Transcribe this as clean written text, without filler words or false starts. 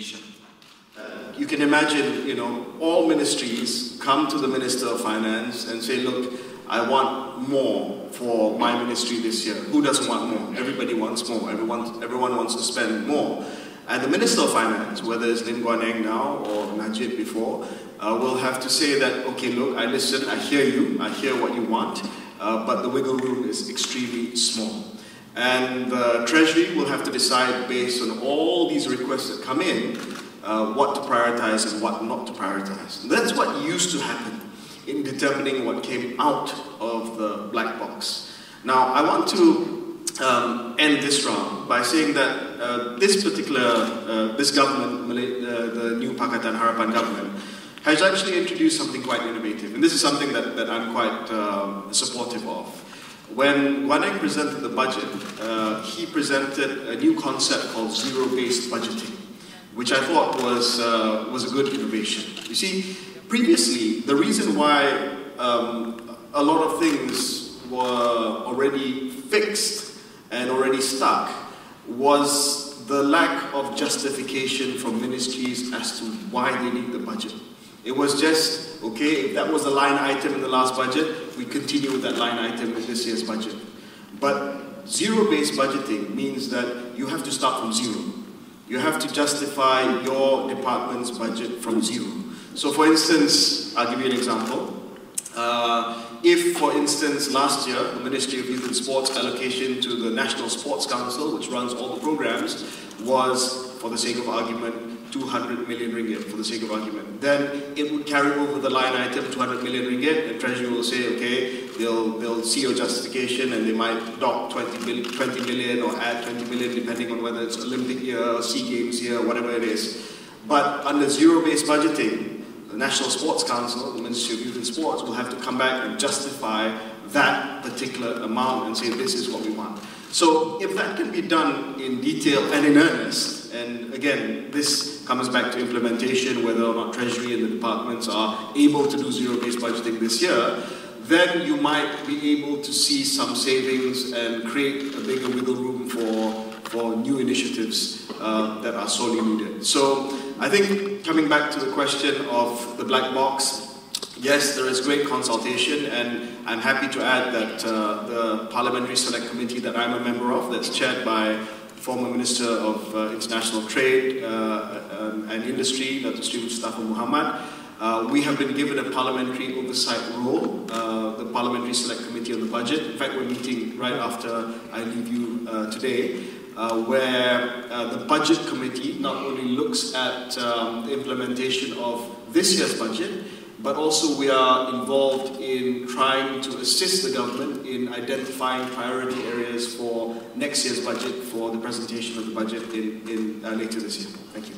administration. You can imagine, you know, all ministries come to the Minister of Finance and say, look, I want more for my ministry this year. Who doesn't want more? Everybody wants more. Everyone wants to spend more. And the Minister of Finance, whether it's Guan now or Najib before, will have to say that, okay, look, I listen, I hear you, I hear what you want, but the wiggle room is extremely small. And the Treasury will have to decide based on all these requests that come in, what to prioritize and what not to prioritize. And that's what used to happen in determining what came out of the black box. Now, I want to end this round by saying that this government, the new Pakatan Harapan government, has actually introduced something quite innovative. And this is something that I'm quite supportive of. When Guan presented the budget, he presented a new concept called zero-based budgeting, which I thought was a good innovation. You see, previously, the reason why a lot of things were already fixed and already stuck was the lack of justification from ministries as to why they need the budget. It was just, okay, if that was the line item in the last budget, we continue with that line item in this year's budget. But zero-based budgeting means that you have to start from zero. You have to justify your department's budget from zero. So for instance, I'll give you an example. If, for instance, last year, the Ministry of Youth and Sports allocation to the National Sports Council, which runs all the programs, was, for the sake of argument, 200 million ringgit, for the sake of argument. Then it would carry over the line item, 200 million ringgit, and Treasury will say, okay, they'll see your justification and they might dock 20 million or add 20 million, depending on whether it's Olympic year, or Sea Games year, whatever it is. But under zero-based budgeting, the National Sports Council, the Ministry of Youth and Sports, will have to come back and justify that particular amount and say, this is what we want. So if that can be done in detail and in earnest, and again, this comes back to implementation, whether or not Treasury and the departments are able to do zero-based budgeting this year, then you might be able to see some savings and create a bigger wiggle room for new initiatives that are sorely needed. So I think coming back to the question of the black box, yes, there is great consultation, and I'm happy to add that the Parliamentary Select Committee that I'm a member of, that's chaired by former Minister of International Trade and Industry, Dr. Sri Mustafa Muhammad, we have been given a parliamentary oversight role, the Parliamentary Select Committee on the Budget. In fact, we're meeting right after I leave you today, where the Budget Committee not only looks at the implementation of this year's budget, but also we are involved in trying to assist the government in identifying priority areas for next year's budget, for the presentation of the budget in later this year. Thank you.